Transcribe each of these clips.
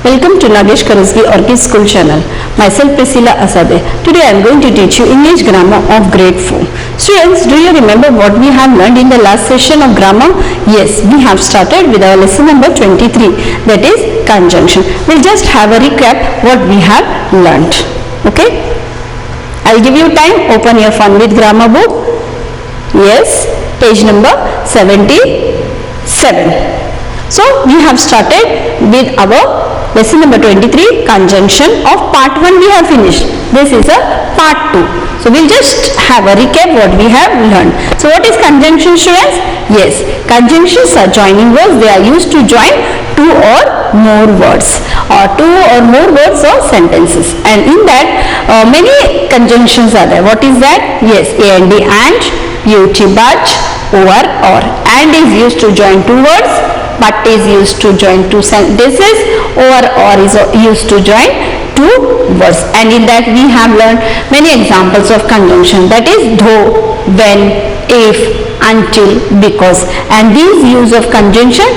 Welcome to Nagesh Karasgi Orchid School channel. Myself Priscilla Asade. Today I am going to teach you English grammar of grade 4. Students, do you remember what we have learned in the last session of grammar? Yes, we have started with our lesson number 23, that is conjunction. We'll just have a recap what we have learned. Okay? I'll give you time. Open your Fun with Grammar book. Yes, page number 77. So we have started with our lesson number 23, conjunction of part 1 we have finished. This is a part 2. So we'll just have a recap what we have learned. So what is conjunction, students? Yes, conjunctions are joining words. They are used to join two or more words or sentences. And in that many conjunctions are there. What is that? Yes, and, but, or. And is used to join two words. But is used to join two sentences, or is used to join two words. And in that we have learned many examples of conjunction, that is though, when, if, until, because. And these use of conjunction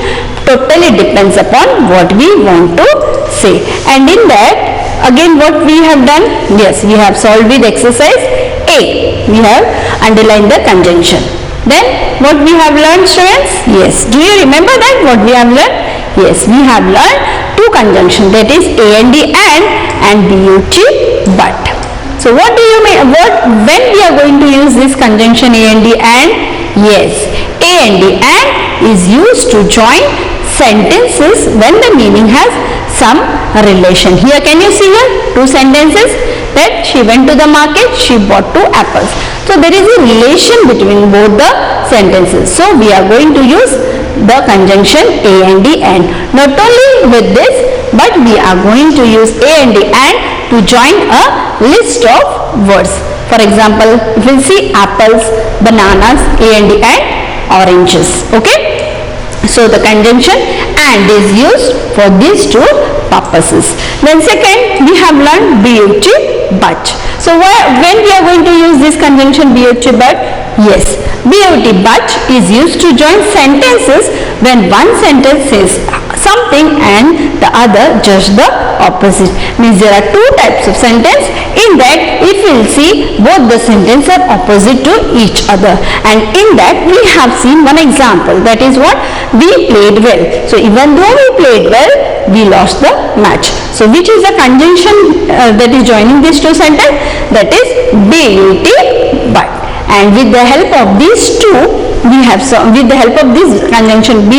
totally depends upon what we want to say. And in that again what we have done? Yes, we have solved with exercise A. We have underlined the conjunction. Then what we have learned, students? Yes, do you remember that what we have learned? Yes, we have learned two conjunctions, that is and but, but. So what do you mean, when we are going to use this conjunction and? Yes, and is used to join sentences when the meaning has some relation. Here can you see here two sentences, that she went to the market, she bought 2 apples. So there is a relation between both the sentences. So we are going to use the conjunction and. Not only with this, but we are going to use and to join a list of words. For example, if we see apples, bananas, and oranges. Okay? So the conjunction and is used for these two purposes. Then second, we have learned but. So when we are going to use this conjunction but? Yes, but is used to join sentences when one sentence says something and the other just the opposite. Means there are two types of sentence. In that, if we will see, both the sentences are opposite to each other. And in that we have seen one example, that is what? We played well. So even though we played well, we lost the match. So which is the conjunction that is joining these two sentences? That is but. And with the help of these two, we have with the help of this conjunction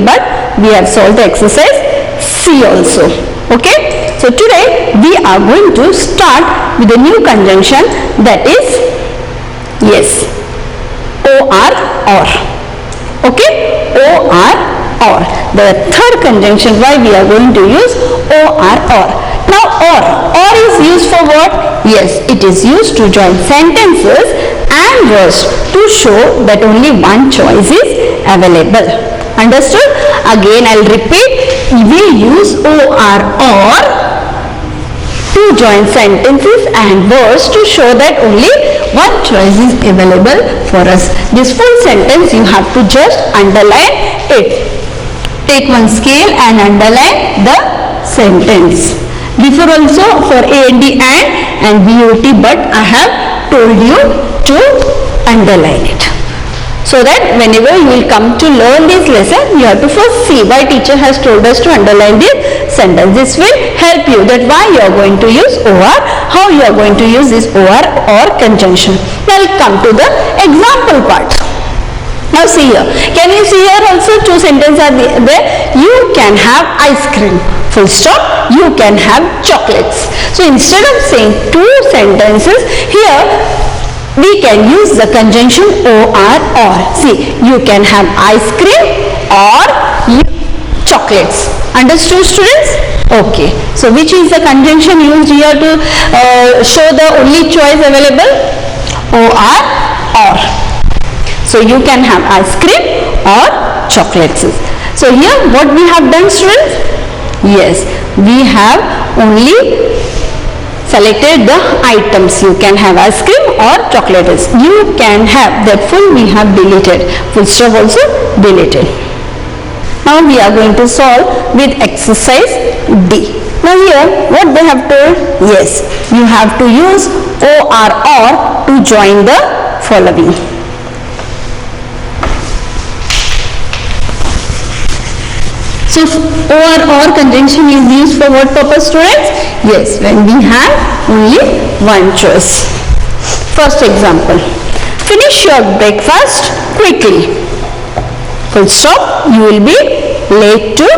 but, we have solved the exercise C also. Okay? So today we are going to start with a new conjunction, that is yes, or. Okay? Or. The third conjunction why we are going to use or. Now or is used for what? Yes, it is used to join sentences and words to show that only one choice is available. Understood? Again I'll repeat, we use or to join sentences and words to show that only one choice is available for us. This full sentence you have to just underline it. Take one scale and underline the sentence. Before also for and but I have told you to underline it. So that whenever you will come to learn this lesson, you have to first see why teacher has told us to underline this sentence. This will help you that why you are going to use or, how you are going to use this or conjunction. Now we'll come to the example part. Now see here. Can you see here also two sentences are there? You can have ice cream. Full stop. You can have chocolates. So instead of saying two sentences, here we can use the conjunction or. See, you can have ice cream or chocolates. Understood, students? Okay. So which is the conjunction used here to show the only choice available? Or. So you can have ice cream or chocolates. So here what we have done, students? Yes, we have only selected the items. You can have ice cream or chocolates. You can have, that full we have deleted. Full stop also deleted. Now we are going to solve with exercise D. Now here what they have told, yes, you have to use or to join the following. So or conjunction is used for what purpose, students? Yes, when we have only one choice. First example, finish your breakfast quickly. Full stop, you will be late to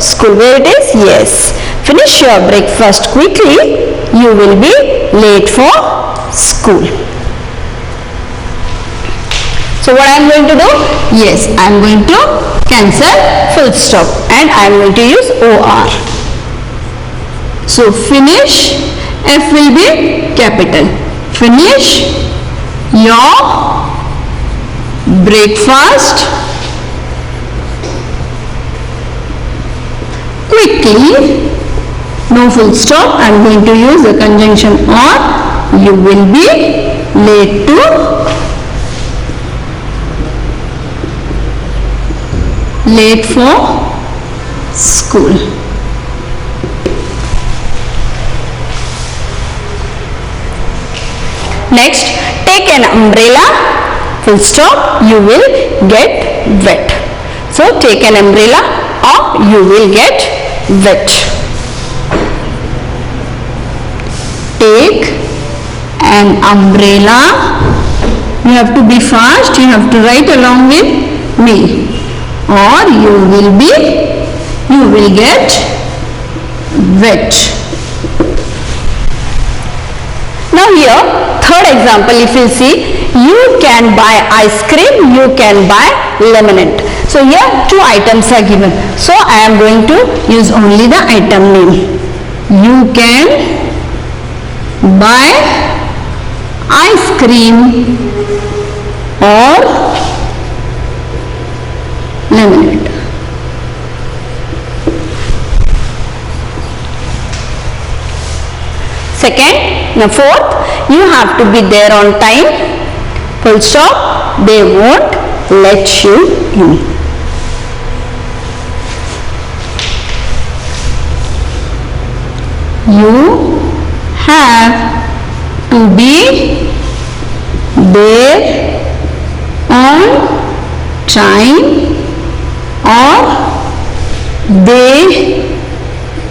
school. Where it is? Yes. Finish your breakfast quickly, you will be late for school. So what I am going to do? Yes, I am going to cancel full stop and I am going to use OR. So finish, F will be capital. Finish your breakfast quickly, no full stop, I am going to use the conjunction or, you will be late for school. Next, take an umbrella, full stop, you will get wet. So take an umbrella or you will get wet. Take an umbrella, you have to be fast, you have to write along with me, or you will get wet. Now here, third example, if you see, you can buy ice cream, you can buy lemonade. So here two items are given. So I am going to use only the item name. You can buy ice cream or lemonade. Second, now fourth, you have to be there on time. Full stop, they won't let you in. You have to be there on time or they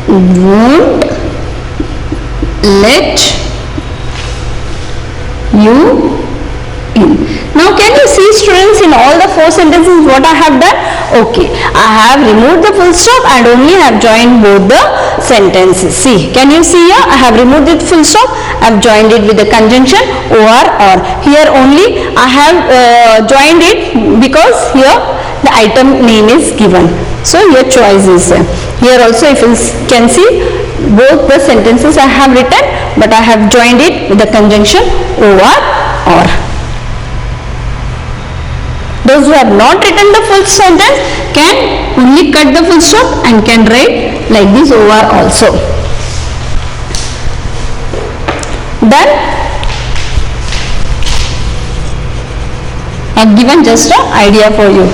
won't let you in. Now can you see, students, in all the four sentences what I have done? Okay, I have removed the full stop and only have joined both the sentences. See, can you see here? I have removed the full stop, I have joined it with the conjunction or. Here only I have joined it because here the item name is given. So your choice is there. Here also if you can see, both the sentences I have written, but I have joined it with the conjunction or. Those who have not written the full sentence can only cut the full stop and can write like this over also. Done? I have given just an idea for you.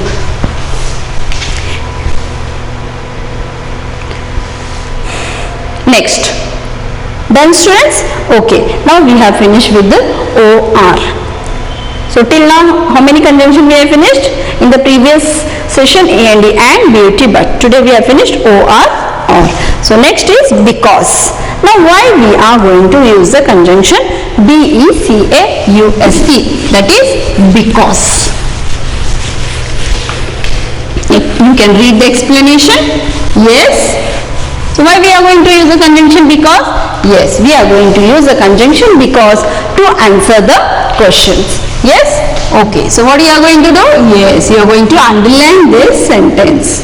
Next. Done, students? Okay. Now we have finished with the OR. So till now, how many conjunctions we have finished? In the previous session, A and D and BUT, but today we have finished OR. So next is because. Now why we are going to use the conjunction BECAUSE, that is because. You can read the explanation. Yes. So why we are going to use the conjunction because? Yes, we are going to use the conjunction because to answer the questions. Yes? Okay. So what you are going to do? Yes, you are going to underline this sentence.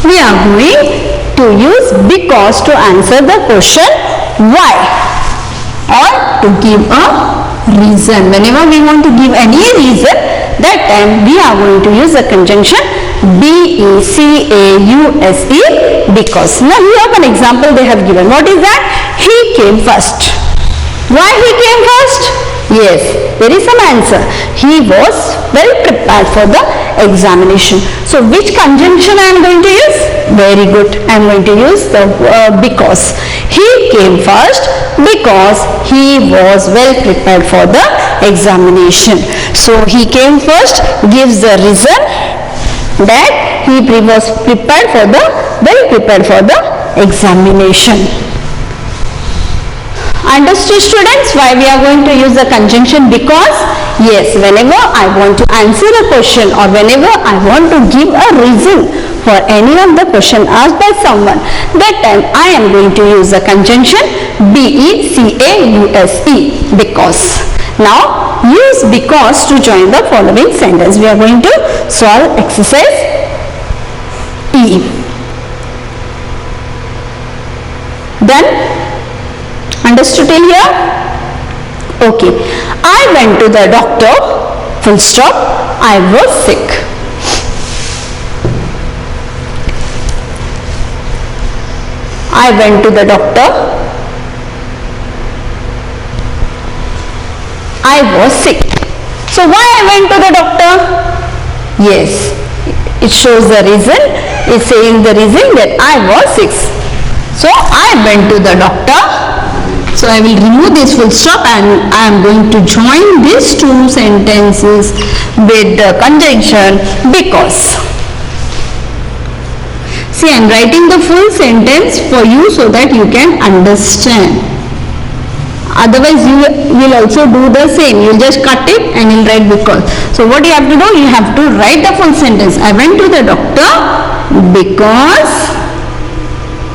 We are going to use because to answer the question why or to give a reason. Whenever we want to give any reason, that time we are going to use the conjunction BECAUSE because. Now here one example they have given. What is that? He came first. Why he came first? Yes, there is some answer. He was well prepared for the examination. So which conjunction I am going to use? Very good. I am going to use the because. He came first because he was well prepared for the examination. So he came first gives the reason that he was well prepared for the examination. Understood, students, why we are going to use the conjunction because? Yes, whenever I want to answer a question or whenever I want to give a reason for any of the question asked by someone, that time I am going to use the conjunction BECAUSE, because. Now use because to join the following sentence. We are going to solve exercise E. Done? Understood till here? Okay. I went to the doctor, full stop, I was sick. I went to the doctor, I was sick. So why I went to the doctor? Yes, it shows the reason, it's saying the reason that I was sick. So I went to the doctor. So I will remove this full stop and I am going to join these two sentences with the conjunction because. See, I am writing the full sentence for you so that you can understand. Otherwise you will also do the same. You will just cut it and you will write because. So what you have to do? You have to write the full sentence. I went to the doctor because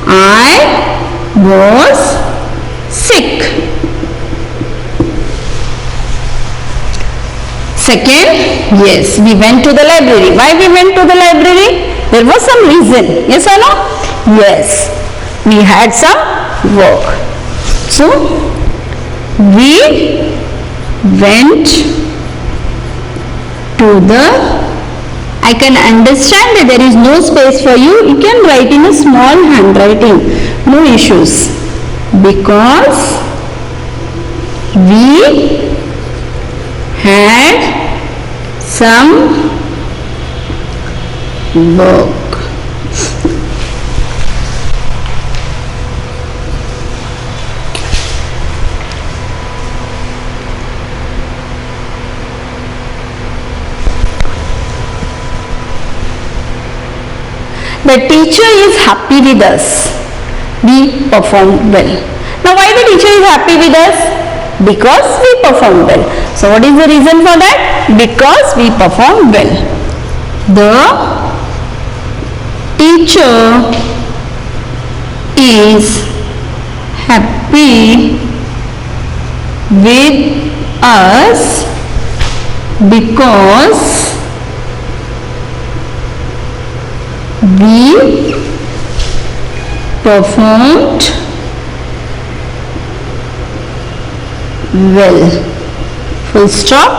I was sick. Second, yes, we went to the library. Why we went to the library? There was some reason. Yes or no? Yes, we had some work. So, we went to the, I can understand that there is no space for you. You can write in a small handwriting. No issues. Because we had some work. The teacher is happy with us. We performed well. Now why the teacher is happy with us? Because we performed well. So what is the reason for that? Because we performed well. The teacher is happy with us because we performed well. Full stop.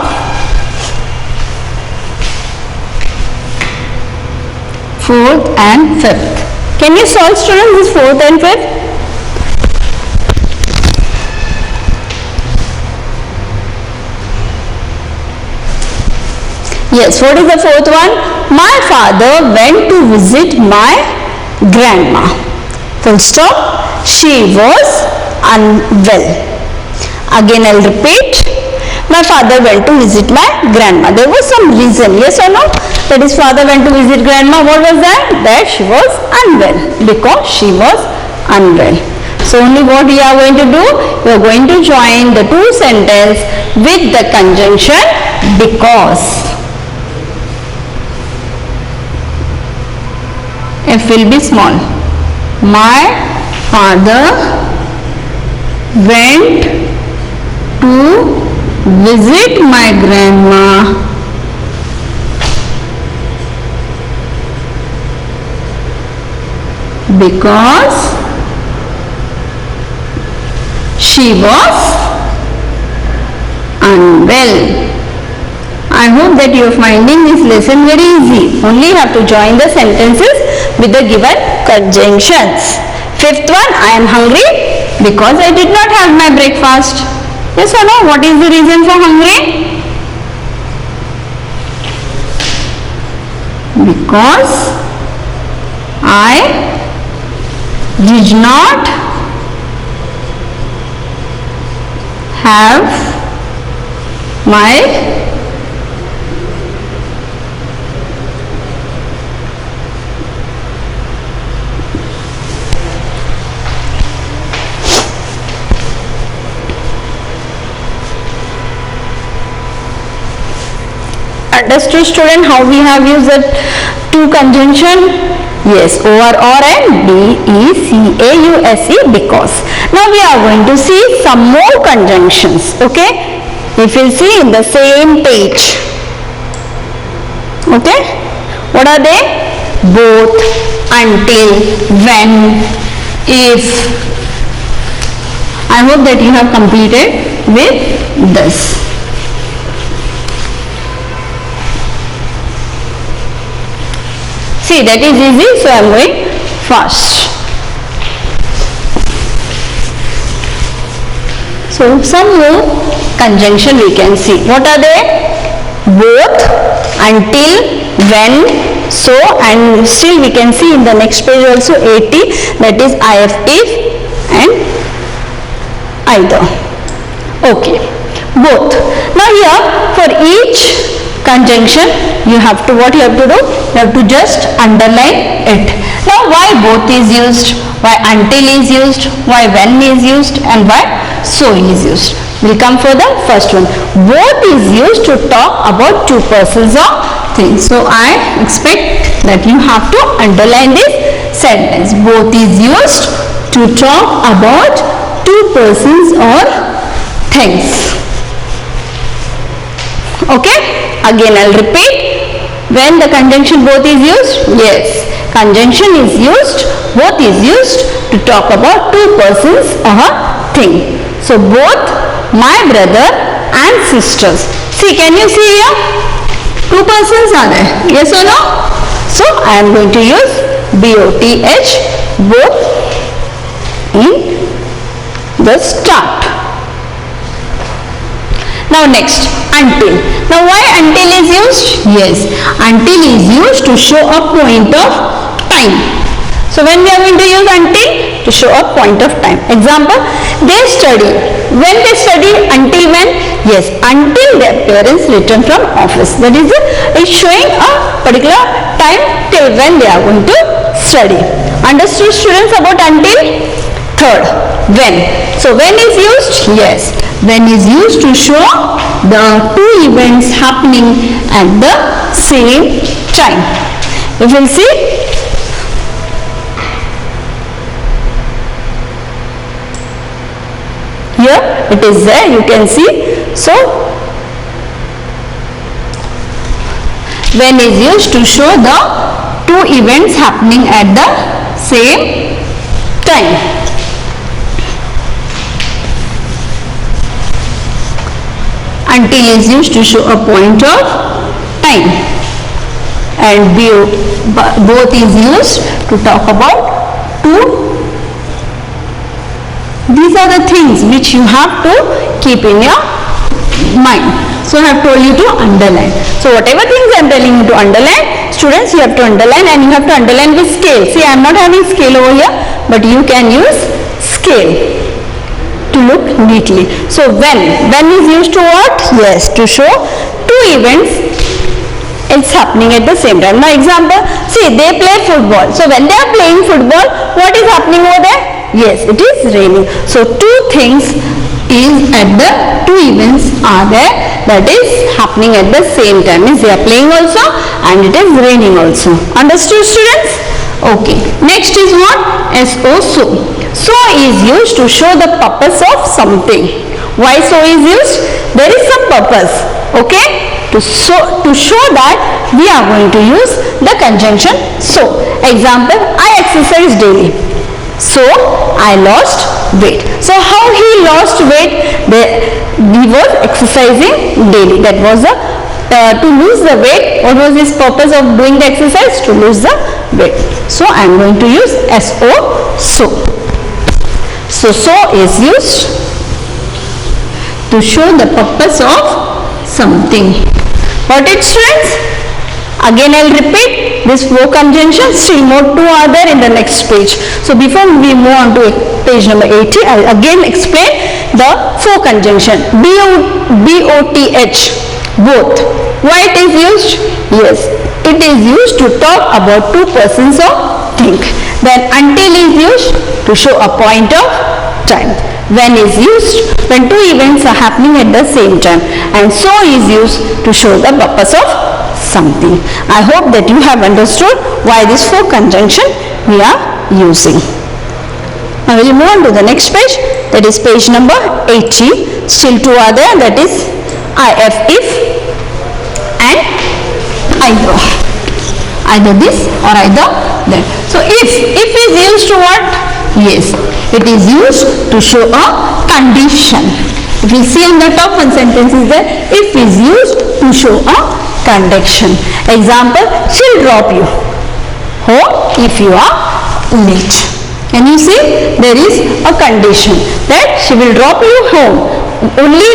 Fourth and fifth. Can you solve, students, this fourth and fifth? Yes, what is the fourth one? My father went to visit my grandma. Full stop. She was unwell. Again I'll repeat. My father went to visit my grandma. There was some reason, yes or no? That his father went to visit grandma. What was that? That she was unwell. Because she was unwell. So only what we are going to do? We are going to join the two sentences with the conjunction because. F will be small. My father went to visit my grandma because she was unwell. I hope that you are finding this lesson very easy. Only you have to join the sentences with the given conjunctions. Fifth one, I am hungry because I did not have my breakfast. Yes or no? What is the reason for hungry? Because I did not have my understood student how we have used the two conjunction? Yes, over or and B-E-C-A-U-S-E because. Now we are going to see some more conjunctions, okay? If you see in the same page, okay? What are they? Both, until, when, if. I hope that you have completed with this. See, that is easy, so I am going fast. So, some more conjunction we can see. What are they? Both, until, when, so, and still we can see in the next page also 80, that is if, and either. Okay, both. Now here, for each conjunction, you have to, what you have to do? You have to just underline it. Now why both is used, why until is used, why when is used, and why so is used. We'll come for the first one. Both is used to talk about two persons or things. So I expect that you have to underline this sentence. Both is used to talk about two persons or things. Okay? Again I'll repeat. When the conjunction both is used? Yes. Conjunction is used, both is used to talk about two persons or thing. So both my brother and sisters. See, can you see here? Two persons are there. Yes or no? So I am going to use BOTH, both, in the start. Now next, until. Now why until is used? Yes, until is used to show a point of time. So when we are going to use until? To show a point of time. Example, they study. When they study, until when? Yes, until their parents return from office. That is, it's showing a particular time till when they are going to study. Understood students about until? Third, when. So when is used? Yes, when is used to show the two events happening at the same time. You will see. Here it is there, you can see. So when is used to show the two events happening at the same time. Until is used to show a point of time, and both is used to talk about two. These are the things which you have to keep in your mind. So I have told you to underline. So whatever things I am telling you to underline, students, you have to underline, and you have to underline with scale. See, I am not having scale over here, but you can use scale to look neatly. So when is used to what? Yes, to show two events it's happening at the same time. Now example, see, they play football. So when they are playing football, what is happening over there? Yes, it is raining. So two things is at the two events are there that is happening at the same time. Means they are playing also and it is raining also. Understood students? Okay. Next is what? SO, so. So is used to show the purpose of something. Why so is used? There is some purpose. Okay? To show that we are going to use the conjunction so. Example, I exercise daily. So I lost weight. So how he lost weight? He was exercising daily. That was to lose the weight. What was his purpose of doing the exercise? To lose the weight. So I am going to use SO, so. So is used to show the purpose of something. Got it, students? Again I'll repeat this 4 conjunctions, still more 2 are there in the next page. So before we move on to page number 80, I'll again explain the 4 conjunction. BOTH, both. Why it is used? Yes, it is used to talk about 2 persons or thing. Then until is used to show a point of time. When is used when 2 events are happening at the same time, and so is used to show the purpose of something. I hope that you have understood why this 4 conjunction we are using. Now we will move on to the next page, that is page number 80. Still 2 are there, that is if and either. Either this or either that. So if is used to what? Yes, it is used to show a condition. If you see on the top one sentence is there, if is used to show a condition. Example, she'll drop you home if you are late. Can you see? There is a condition that she will drop you home only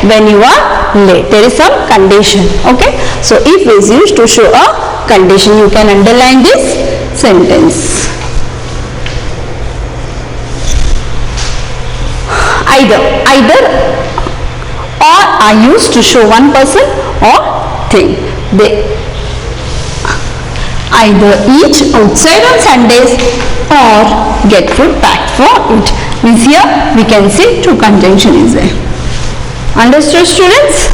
when you are late. There is some condition. Okay. So if is used to show a condition. You can underline this sentence. Either or are used to show one person or thing. They either eat outside on Sundays or get food packed for it. Means here we can see 2 conjunction is there. Understood, students?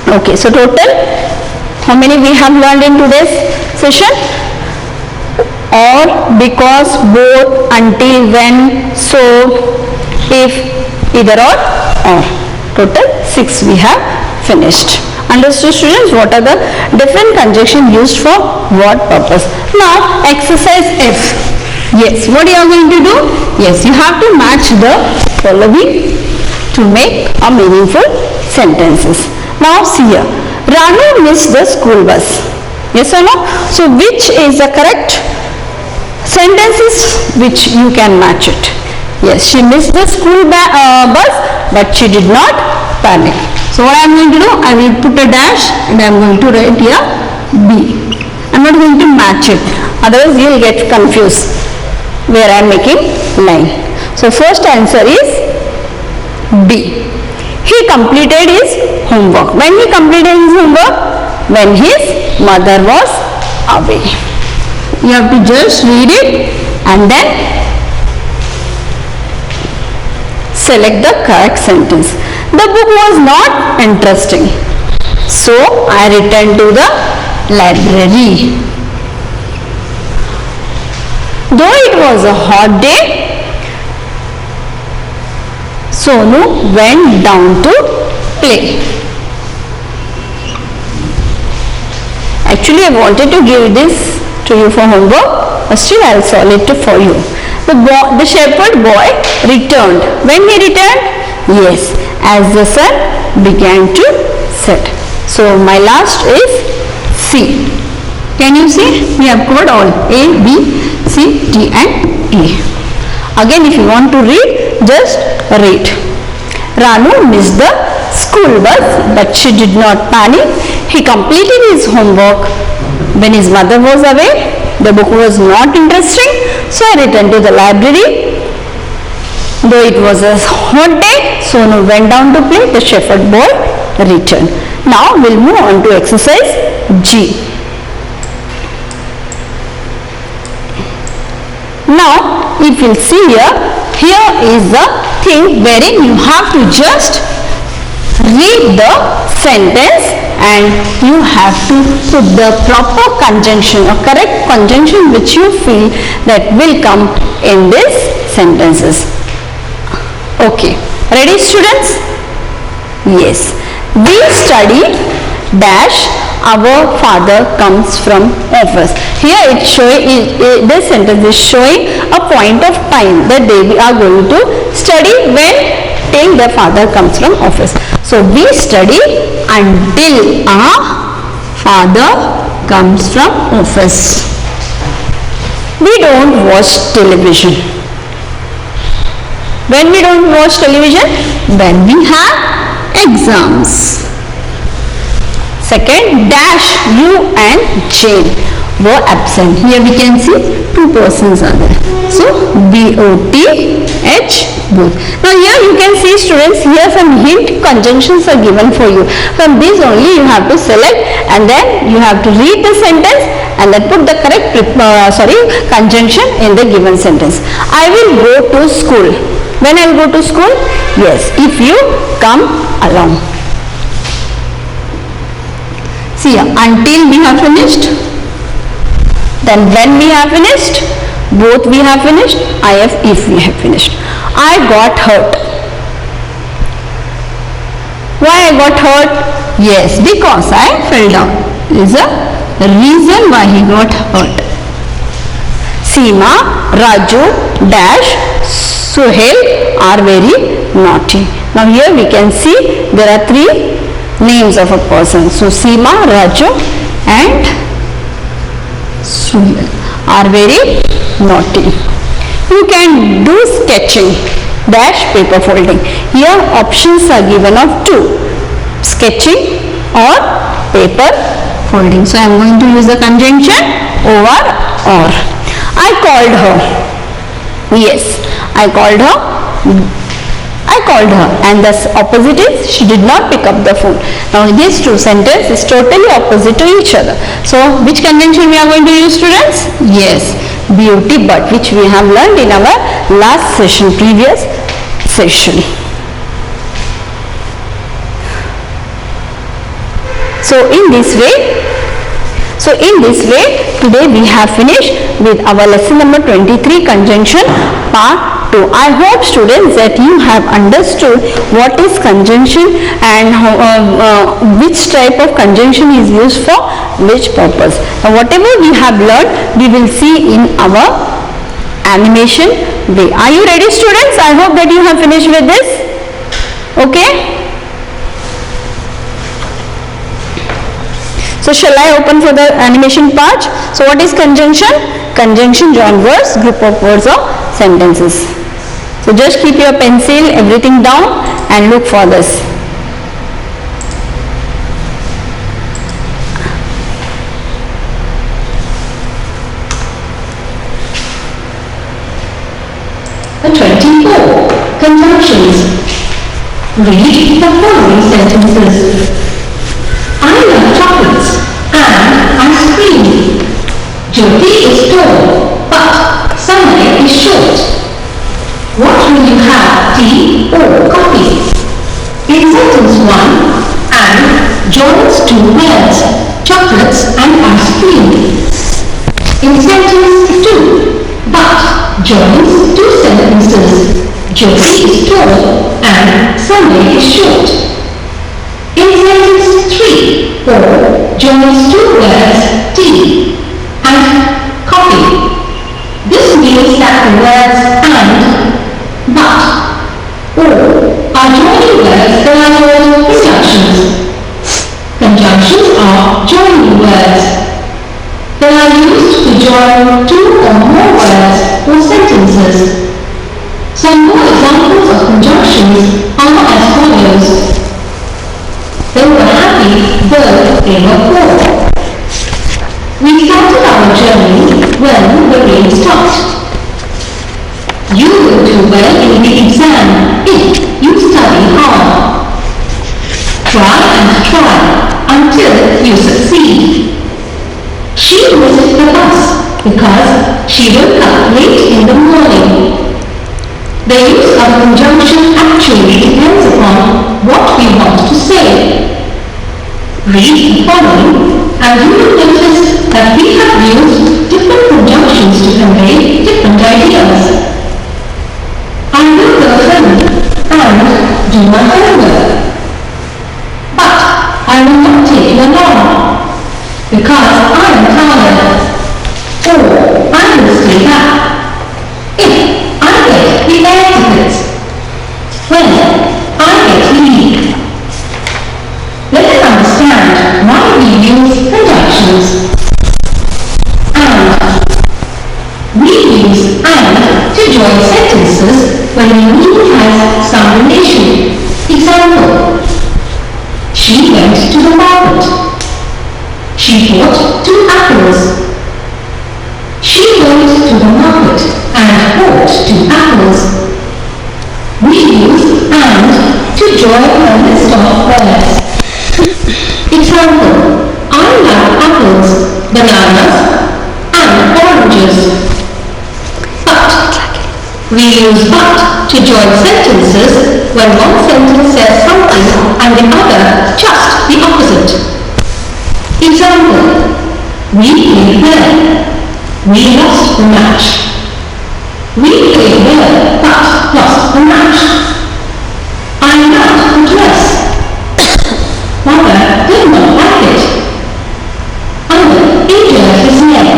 Okay, so total how many we have learned in today's session? Or, because, both, until, when, so, if, either or. Total 6 we have finished. Understood, students? What are the different conjunctions used for what purpose? Now exercise F. Yes, what you are going to do? Yes, you have to match the following to make a meaningful sentences. Now see here, Ranu missed the school bus. Yes or no? So which is the correct sentences which you can match it? Yes, she missed the school bus, but she did not panic. So what I am going to do? I will put a dash and I am going to write here B. I am not going to match it. Otherwise you will get confused where I am making line. So first answer is B. He completed his homework. When he completed his homework? When his mother was away. You have to just read it and then select the correct sentence. The book was not interesting, so I returned to the library. Though it was a hot day, Sonu went down to play. Actually, I wanted to give this to you for homework, but still I will solve it for you. The shepherd boy returned. When he returned? Yes, as the sun began to set. So my last is C. Can you see? We have covered all A, B, C, D and E. Again, if you want to read, just read. Ranu missed the school bus, but she did not panic. He completed his homework when his mother was away. The book was not interesting, so I returned to the library. Though it was a hot day, Sonu went down to play. The shepherd boy returned. Now we'll move on to exercise G. Now, if you'll see here is the thing wherein you have to just read the sentence and you have to put the proper conjunction or correct conjunction which you feel that will come in these sentences. Okay, ready students? Yes. We study dash our father comes from office. Here it's showing, this sentence is showing a point of time that we are going to study when till the father comes from office. So we study until our father comes from office. We don't watch television. When we don't watch television? When we have exams. Second, dash, you and Jane were absent. Here we can see two persons are there. So, B-O-T-H, both. Now here you can see students, here some hint conjunctions are given for you. From this only you have to select and then you have to read the sentence and then put the correct conjunction in the given sentence. I will go to school. When I will go to school? Yes, if you come along. See, until we have finished, then when we have finished, both we have finished, if we have finished. I got hurt. Why I got hurt? Yes, because I fell down. Is a reason why he got hurt. Seema, Raju, Dash, Suhail are very naughty. Now here we can see there are three names of a person. So Seema, Raju and Suhail are very naughty. You can do sketching, dash paper folding. Here options are given of two, sketching or paper folding. So I am going to use the conjunction over or. I called her. Yes, I called her and the opposite is she did not pick up the phone. Now these two sentences is totally opposite to each other. So which conjunction we are going to use, students? Yes, beauty but, which we have learned in our last session, previous session. So in this way, today we have finished with our lesson number 23, conjunction part 2. I hope students that you have understood what is conjunction and which type of conjunction is used for which purpose. Now whatever we have learned, we will see in our animation way. Are you ready, students? I hope that you have finished with this. Okay? So shall I open for the animation part? So what is conjunction? Conjunction, join words, group of words or sentences. So just keep your pencil, everything down and look for this. The 24. Conjunctions. Read the following sentences. I love chocolates and ice cream. Jyoti is tall, but Samay is short. What will you have, tea or coffee? In sentence 1, and joins two words, chocolates and ice cream. In sentence 2, but joins two sentences, Jyoti is tall and Samay is short. In sentence 3, or joins two words, tea and coffee. This means that the words and, but, or are joining words that are called conjunctions. Conjunctions are joining words. They are used to join two or more words or sentences. Some more examples of conjunctions are as follows. They were happy, though they were poor. We started our journey when the rain stopped. You will do well in the exam if you study hard. Try and try until you succeed. She missed the bus because she woke up late in the morning. The use of conjunction actually depends upon what we want to say. Read the following and you will notice that we have used different conjunctions to convey different ideas. I will go home and do my homework. But I will not take you along because I am tired. Or I will stay back. If I get the air tickets. When I get leave. Let us understand why we use conjunctions. And. We use and to join sentences when we need She went to the market. She bought 2 apples. She went to the market and bought 2 apples. We use and to join a list of words. Example, I love apples, bananas and oranges. But we use but to join sentences when one sentence says something and the other just the opposite. Example, we played well. We lost the match. We played well but lost the match. I loved the dress. Mother did not like it. Uncle injured his leg.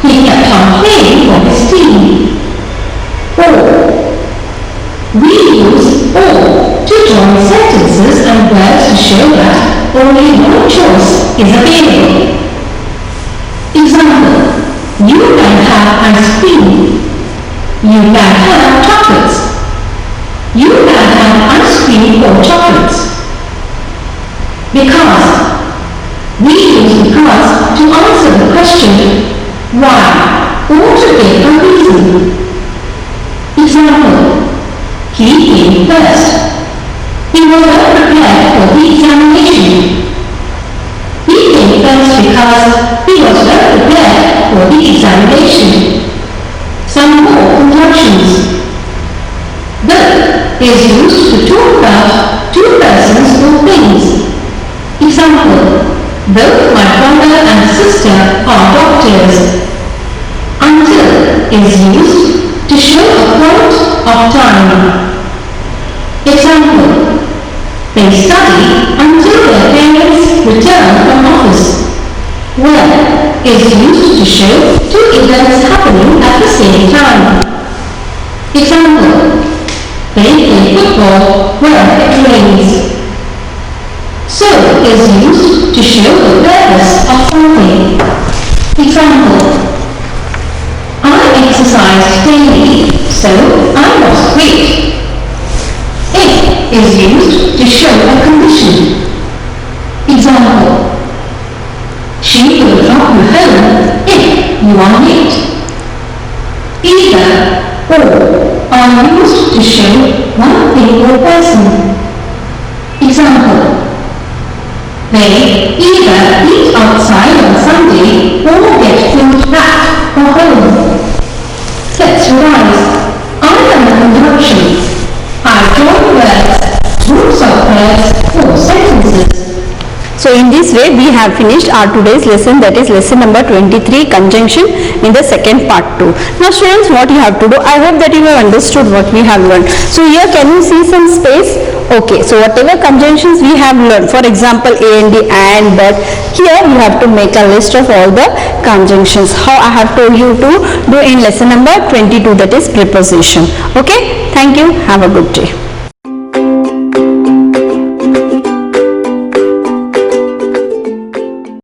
He kept on playing for his team. Or. We use or to join sentences and words to show that only one choice is available. Example, you can have ice cream. You can have chocolates. You can have ice cream or chocolates. Because. We use because to answer the question why or to give a reason. Example, he came first. He was well prepared for the examination. He came first because he was well prepared for the examination. Some more conjunctions. The is used to talk about 2 persons or things. Example, both my brother and sister are doctors. Until is used to show a point of time. Example, they study until their parents return from office. Where is used to show 2 events happening at the same time. Example, they play football when it rains. So is used to show the purpose of something. Example, I exercised daily, so I lost weight. If is used to show a condition. Example, she will drop you home if you are late. Either or are used to show one thing or person. Example, they either eat outside on Sunday or get food back or home. Let's revise. I am a conjunction. I join words, groups of words, or sentences. So in this way we have finished our today's lesson, that is lesson number 23, conjunction, in the second part 2. Now students, what you have to do, I hope that you have understood what we have learned. So here can you see some space? Okay, so whatever conjunctions we have learned, for example and, but, here you have to make a list of all the conjunctions, how I have told you to do in lesson number 22, that is preposition. Okay, thank you, have a good day.